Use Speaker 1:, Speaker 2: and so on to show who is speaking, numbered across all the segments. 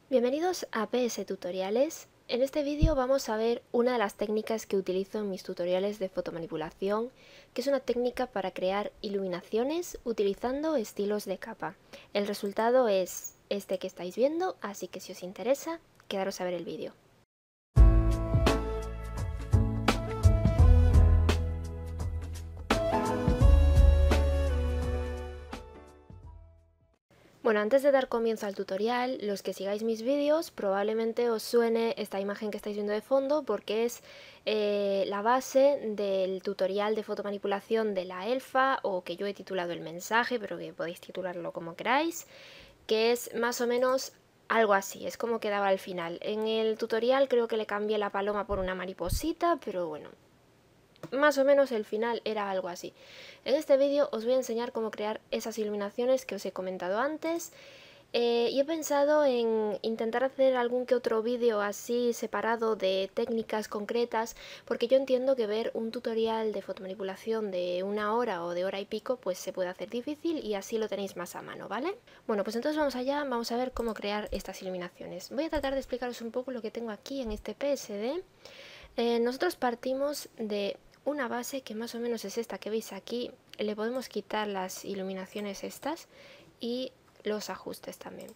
Speaker 1: Bienvenidos a PS Tutoriales. En este vídeo vamos a ver una de las técnicas que utilizo en mis tutoriales de fotomanipulación, que es una técnica para crear iluminaciones utilizando estilos de capa. El resultado es este que estáis viendo, así que si os interesa, quedaros a ver el vídeo. Bueno, antes de dar comienzo al tutorial, los que sigáis mis vídeos probablemente os suene esta imagen que estáis viendo de fondo porque es la base del tutorial de fotomanipulación de la Elfa, o que yo he titulado el mensaje, pero que podéis titularlo como queráis, que es más o menos algo así, es como quedaba al final. En el tutorial creo que le cambié la paloma por una mariposita, pero bueno, más o menos el final era algo así. En este vídeo os voy a enseñar cómo crear esas iluminaciones que os he comentado antes. Y he pensado en intentar hacer algún que otro vídeo así separado de técnicas concretas, porque yo entiendo que ver un tutorial de fotomanipulación de 1 hora o de hora y pico pues se puede hacer difícil, y así lo tenéis más a mano, ¿vale? Bueno, pues entonces vamos allá, vamos a ver cómo crear estas iluminaciones. Voy a tratar de explicaros un poco lo que tengo aquí en este PSD. Nosotros partimos de una base que más o menos es esta que veis aquí. Le podemos quitar las iluminaciones estas y los ajustes también.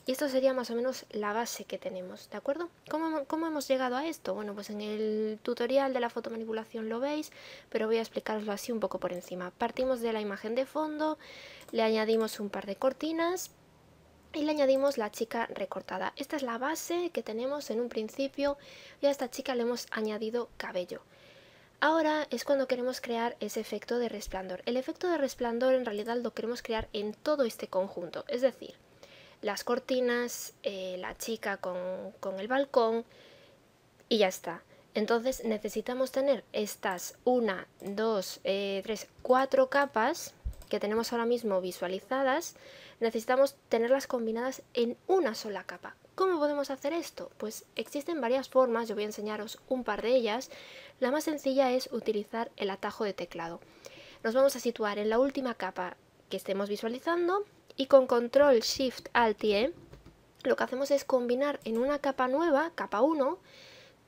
Speaker 1: Y esto sería más o menos la base que tenemos, ¿de acuerdo? ¿Cómo hemos llegado a esto? Bueno, pues en el tutorial de la fotomanipulación lo veis, pero voy a explicaroslo así un poco por encima. Partimos de la imagen de fondo, le añadimos un par de cortinas y le añadimos la chica recortada. Esta es la base que tenemos en un principio, y a esta chica le hemos añadido cabello. Ahora es cuando queremos crear ese efecto de resplandor. El efecto de resplandor en realidad lo queremos crear en todo este conjunto, es decir, las cortinas, la chica con el balcón y ya está. Entonces necesitamos tener estas 1, 2, 3, 4 capas que tenemos ahora mismo visualizadas. Necesitamos tenerlas combinadas en una sola capa. ¿Cómo podemos hacer esto? Pues existen varias formas, yo voy a enseñaros un par de ellas. La más sencilla es utilizar el atajo de teclado. Nos vamos a situar en la última capa que estemos visualizando y con control shift alt y E lo que hacemos es combinar en una capa nueva, capa 1,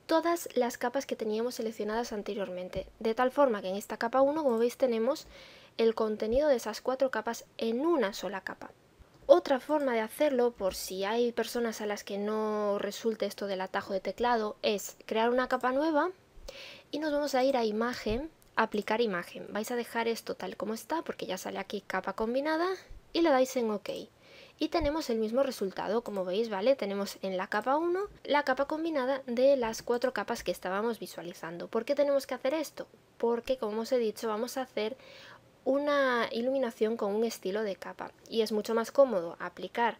Speaker 1: todas las capas que teníamos seleccionadas anteriormente, de tal forma que en esta capa 1, como veis, tenemos el contenido de esas 4 capas en una sola capa. Otra forma de hacerlo, por si hay personas a las que no resulte esto del atajo de teclado, es crear una capa nueva y nos vamos a ir a imagen, aplicar imagen. Vais a dejar esto tal como está porque ya sale aquí capa combinada y le dais en OK. Y tenemos el mismo resultado, como veis, ¿vale? Tenemos en la capa 1 la capa combinada de las 4 capas que estábamos visualizando. ¿Por qué tenemos que hacer esto? Porque, como os he dicho, vamos a hacer una iluminación con un estilo de capa, y es mucho más cómodo aplicar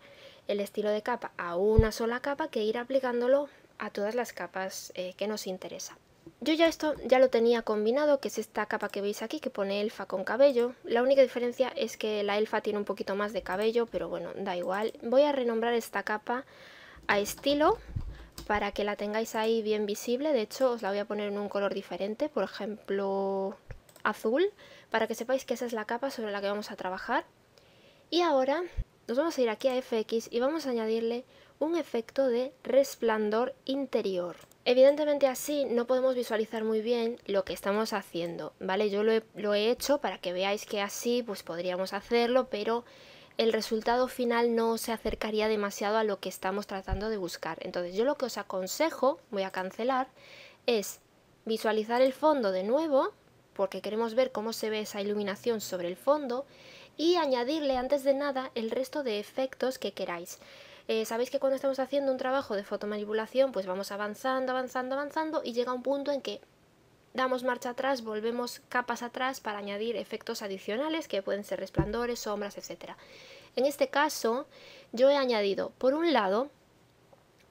Speaker 1: el estilo de capa a una sola capa que ir aplicándolo a todas las capas que nos interesa. Yo ya esto ya lo tenía combinado, que es esta capa que veis aquí que pone elfa con cabello. La única diferencia es que la elfa tiene un poquito más de cabello, pero bueno, da igual. Voy a renombrar esta capa a estilo para que la tengáis ahí bien visible. De hecho, os la voy a poner en un color diferente, por ejemplo azul, para que sepáis que esa es la capa sobre la que vamos a trabajar. Y ahora nos vamos a ir aquí a FX y vamos a añadirle un efecto de resplandor interior. Evidentemente así no podemos visualizar muy bien lo que estamos haciendo, ¿vale? Yo lo he hecho para que veáis que así pues podríamos hacerlo, pero el resultado final no se acercaría demasiado a lo que estamos tratando de buscar. Entonces yo lo que os aconsejo, voy a cancelar, es visualizar el fondo de nuevo, porque queremos ver cómo se ve esa iluminación sobre el fondo, y añadirle antes de nada el resto de efectos que queráis. Sabéis que cuando estamos haciendo un trabajo de fotomanipulación pues vamos avanzando, avanzando, avanzando, y llega un punto en que damos marcha atrás, volvemos capas atrás para añadir efectos adicionales que pueden ser resplandores, sombras, etc. En este caso yo he añadido, por un lado,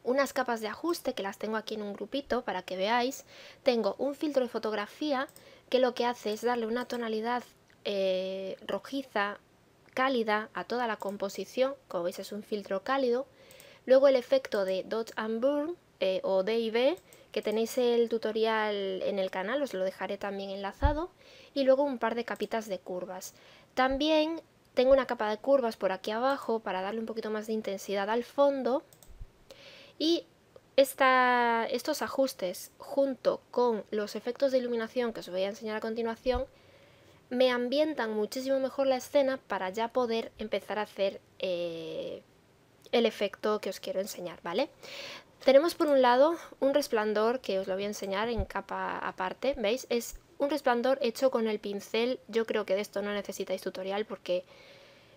Speaker 1: unas capas de ajuste que las tengo aquí en un grupito para que veáis. Tengo un filtro de fotografía que lo que hace es darle una tonalidad rojiza, cálida a toda la composición. Como veis, es un filtro cálido. Luego el efecto de Dodge and Burn o D&B, que tenéis el tutorial en el canal, os lo dejaré también enlazado. Y luego un par de capitas de curvas. También tengo una capa de curvas por aquí abajo para darle un poquito más de intensidad al fondo. Y estos ajustes junto con los efectos de iluminación que os voy a enseñar a continuación me ambientan muchísimo mejor la escena para ya poder empezar a hacer el efecto que os quiero enseñar, ¿vale? Tenemos por un lado un resplandor que os lo voy a enseñar en capa aparte, ¿veis? Es un resplandor hecho con el pincel. Yo creo que de esto no necesitáis tutorial porque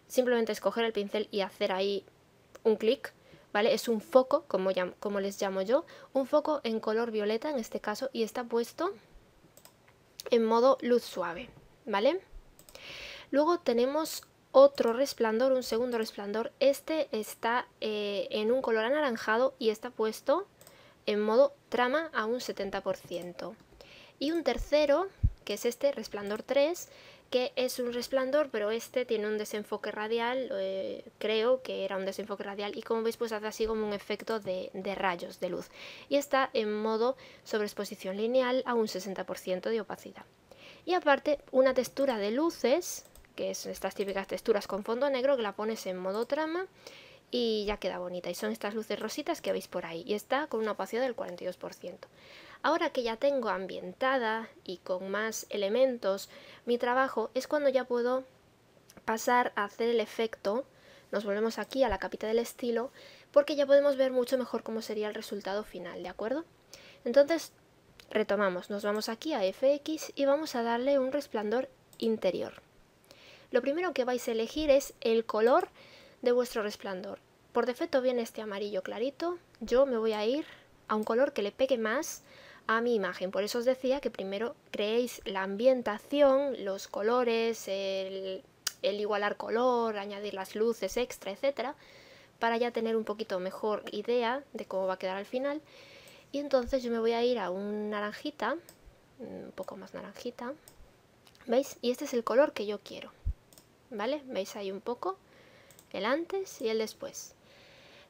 Speaker 1: simplemente es coger el pincel y hacer ahí un clic, ¿vale? Es un foco, como les llamo yo, un foco en color violeta en este caso, y está puesto en modo luz suave, ¿vale? Luego tenemos otro resplandor, un segundo resplandor. Este está en un color anaranjado y está puesto en modo trama a un 70%. Y un tercero, que es este, resplandor 3, que es un resplandor, pero este tiene un desenfoque radial, creo que era un desenfoque radial, y como veis pues hace así como un efecto de rayos de luz. Y está en modo sobreexposición lineal a un 60% de opacidad. Y aparte una textura de luces, que es estas típicas texturas con fondo negro, que la pones en modo trama y ya queda bonita. Y son estas luces rositas que veis por ahí. Y está con una opacidad del 42%. Ahora que ya tengo ambientada y con más elementos mi trabajo, es cuando ya puedo pasar a hacer el efecto. Nos volvemos aquí a la capita del estilo, porque ya podemos ver mucho mejor cómo sería el resultado final, ¿de acuerdo? Entonces retomamos, nos vamos aquí a FX y vamos a darle un resplandor interior. Lo primero que vais a elegir es el color de vuestro resplandor. Por defecto viene este amarillo clarito. Yo me voy a ir a un color que le pegue más a mi imagen. Por eso os decía que primero creéis la ambientación, los colores, el igualar color, añadir las luces extra, etcétera, para ya tener un poquito mejor idea de cómo va a quedar al final. Y entonces yo me voy a ir a un naranjita, un poco más naranjita, ¿veis? Y este es el color que yo quiero, ¿vale? ¿Veis ahí un poco? El antes y el después.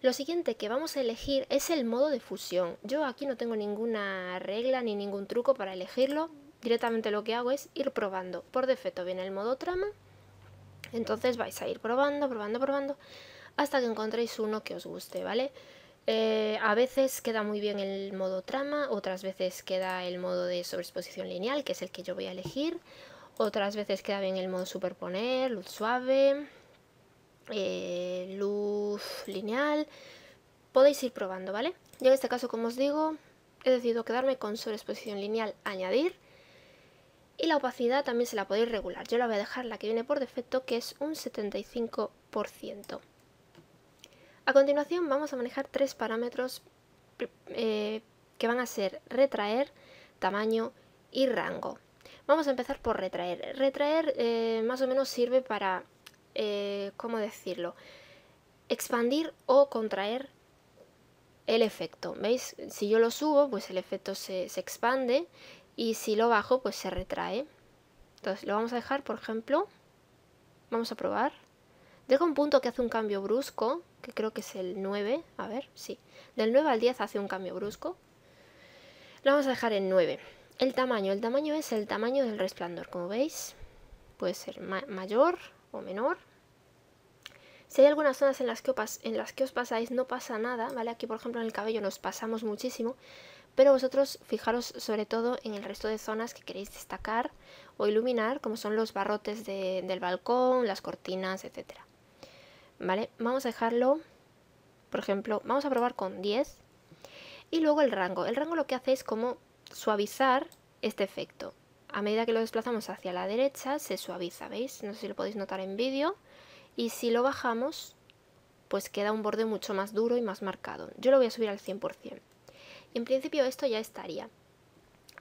Speaker 1: Lo siguiente que vamos a elegir es el modo de fusión. Yo aquí no tengo ninguna regla ni ningún truco para elegirlo. Directamente lo que hago es ir probando. Por defecto viene el modo trama. Entonces vais a ir probando, hasta que encontréis uno que os guste, ¿vale? A veces queda muy bien el modo trama, otras veces queda el modo de sobreexposición lineal, que es el que yo voy a elegir. Otras veces queda bien el modo superponer, luz suave, luz lineal. Podéis ir probando, ¿vale? Yo en este caso, como os digo, he decidido quedarme con sobreexposición lineal, añadir. Y la opacidad también se la podéis regular. Yo la voy a dejar la que viene por defecto, que es un 75%. A continuación vamos a manejar tres parámetros que van a ser retraer, tamaño y rango. Vamos a empezar por retraer. Retraer más o menos sirve para, ¿cómo decirlo? Expandir o contraer el efecto. ¿Veis? Si yo lo subo, pues el efecto se expande, y si lo bajo, pues se retrae. Entonces lo vamos a dejar, por ejemplo, vamos a probar. Deja un punto que hace un cambio brusco, que creo que es el 9, a ver, sí. Del 9 al 10 hace un cambio brusco. Lo vamos a dejar en 9. El tamaño es el tamaño del resplandor, como veis. Puede ser mayor o menor. Si hay algunas zonas en las que os pasáis, no pasa nada, ¿vale? Aquí, por ejemplo, en el cabello nos pasamos muchísimo, pero vosotros fijaros sobre todo en el resto de zonas que queréis destacar o iluminar, como son los barrotes del balcón, las cortinas, etcétera. ¿Vale? Vamos a dejarlo, por ejemplo, vamos a probar con 10. Y luego el rango. El rango lo que hace es como suavizar este efecto. A medida que lo desplazamos hacia la derecha, se suaviza, ¿veis? No sé si lo podéis notar en vídeo. Y si lo bajamos, pues queda un borde mucho más duro y más marcado. Yo lo voy a subir al 100%. Y en principio esto ya estaría.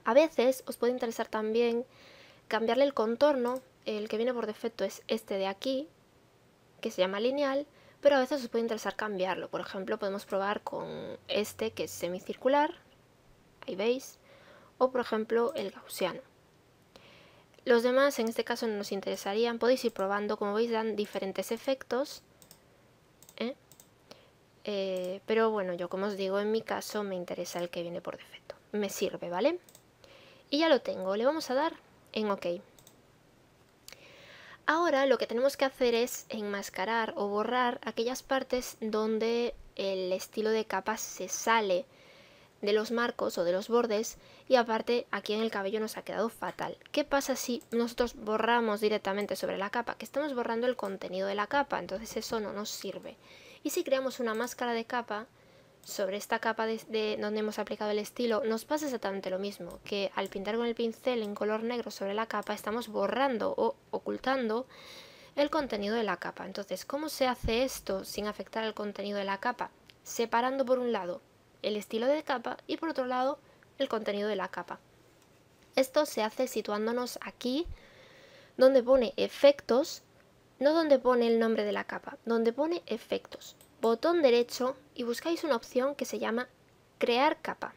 Speaker 1: A veces os puede interesar también cambiarle el contorno. El que viene por defecto es este de aquí, que se llama lineal, pero a veces os puede interesar cambiarlo. Por ejemplo, podemos probar con este, que es semicircular, ahí veis, o por ejemplo el gaussiano. Los demás en este caso no nos interesarían. Podéis ir probando, como veis dan diferentes efectos, pero bueno, yo como os digo, en mi caso me interesa el que viene por defecto, me sirve, ¿vale? Y ya lo tengo, le vamos a dar en OK. Ahora lo que tenemos que hacer es enmascarar o borrar aquellas partes donde el estilo de capa se sale de los marcos o de los bordes y aparte aquí en el cabello nos ha quedado fatal. ¿Qué pasa si nosotros borramos directamente sobre la capa? Que estamos borrando el contenido de la capa, entonces eso no nos sirve. Y si creamos una máscara de capa sobre esta capa de donde hemos aplicado el estilo, nos pasa exactamente lo mismo, que al pintar con el pincel en color negro sobre la capa estamos borrando o ocultando el contenido de la capa. Entonces, ¿cómo se hace esto sin afectar al contenido de la capa? Separando por un lado el estilo de capa y por otro lado el contenido de la capa. Esto se hace situándonos aquí donde pone efectos, no donde pone el nombre de la capa, donde pone efectos. Botón derecho y buscáis una opción que se llama crear capa.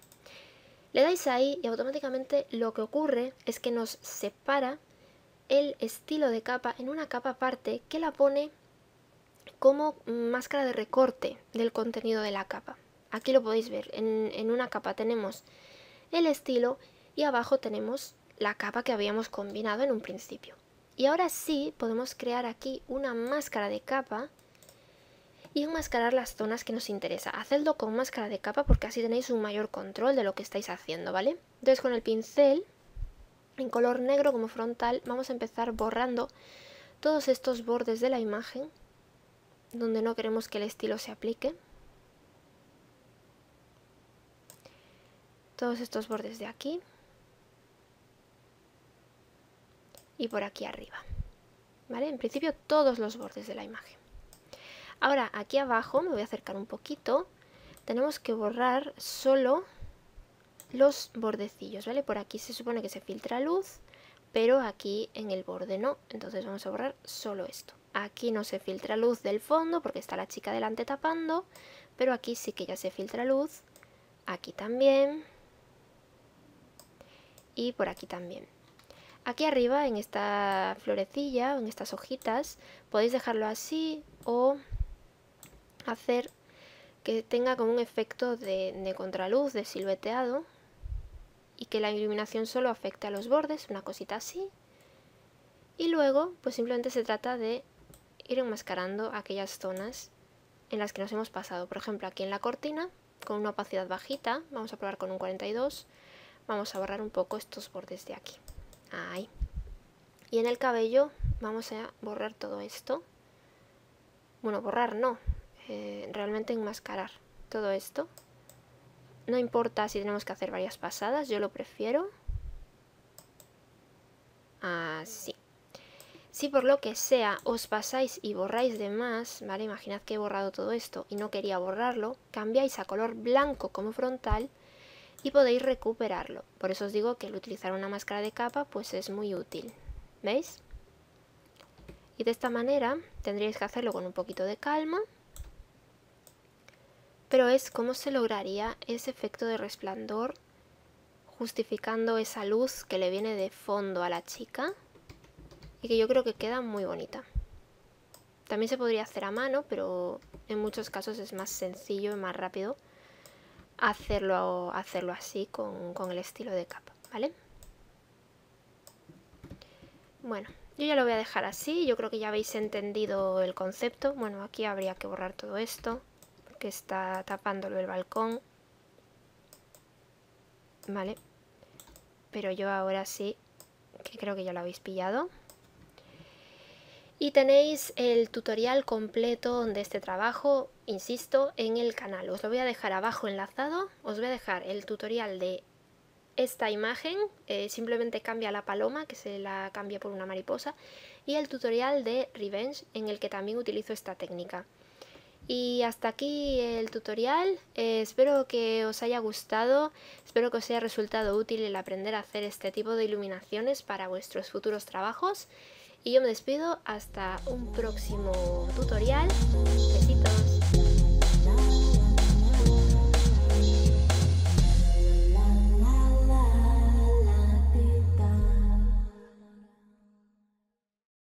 Speaker 1: Le dais ahí y automáticamente lo que ocurre es que nos separa el estilo de capa en una capa aparte que la pone como máscara de recorte del contenido de la capa. Aquí lo podéis ver, en una capa tenemos el estilo y abajo tenemos la capa que habíamos combinado en un principio. Y ahora sí podemos crear aquí una máscara de capa y enmascarar las zonas que nos interesa. Hacedlo con máscara de capa porque así tenéis un mayor control de lo que estáis haciendo, ¿vale? Entonces con el pincel en color negro como frontal vamos a empezar borrando todos estos bordes de la imagen donde no queremos que el estilo se aplique. Todos estos bordes de aquí y por aquí arriba, ¿vale? En principio todos los bordes de la imagen. Ahora aquí abajo, me voy a acercar un poquito, tenemos que borrar solo los bordecillos, ¿vale? Por aquí se supone que se filtra luz, pero aquí en el borde no, entonces vamos a borrar solo esto. Aquí no se filtra luz del fondo porque está la chica delante tapando, pero aquí sí que ya se filtra luz, aquí también y por aquí también. Aquí arriba en esta florecilla, en estas hojitas, podéis dejarlo así o hacer que tenga como un efecto de contraluz, de silueteado y que la iluminación solo afecte a los bordes, una cosita así. Y luego pues simplemente se trata de ir enmascarando aquellas zonas en las que nos hemos pasado. Por ejemplo aquí en la cortina con una opacidad bajita, vamos a probar con un 42, vamos a borrar un poco estos bordes de aquí. Ahí. Y en el cabello vamos a borrar todo esto. Bueno, borrar no, realmente enmascarar todo esto. No importa si tenemos que hacer varias pasadas, yo lo prefiero así. Si por lo que sea os pasáis y borráis de más, ¿vale? Imaginad que he borrado todo esto y no quería borrarlo, cambiáis a color blanco como frontal y podéis recuperarlo. Por eso os digo que el utilizar una máscara de capa pues es muy útil, ¿veis? Y de esta manera tendríais que hacerlo con un poquito de calma, pero es como se lograría ese efecto de resplandor justificando esa luz que le viene de fondo a la chica y que yo creo que queda muy bonita. También se podría hacer a mano, pero en muchos casos es más sencillo y más rápido hacerlo así con el estilo de capa, ¿vale? Bueno, yo ya lo voy a dejar así, yo creo que ya habéis entendido el concepto. Bueno, aquí habría que borrar todo esto porque está tapándolo el balcón, ¿vale? Pero yo ahora sí que creo que ya lo habéis pillado. Y tenéis el tutorial completo de este trabajo, insisto, en el canal. Os lo voy a dejar abajo enlazado. Os voy a dejar el tutorial de esta imagen, simplemente cambia la paloma, que se la cambia por una mariposa, y el tutorial de Revenge, en el que también utilizo esta técnica. Y hasta aquí el tutorial, espero que os haya gustado, espero que os haya resultado útil el aprender a hacer este tipo de iluminaciones para vuestros futuros trabajos. Y yo me despido hasta un próximo tutorial. Besitos.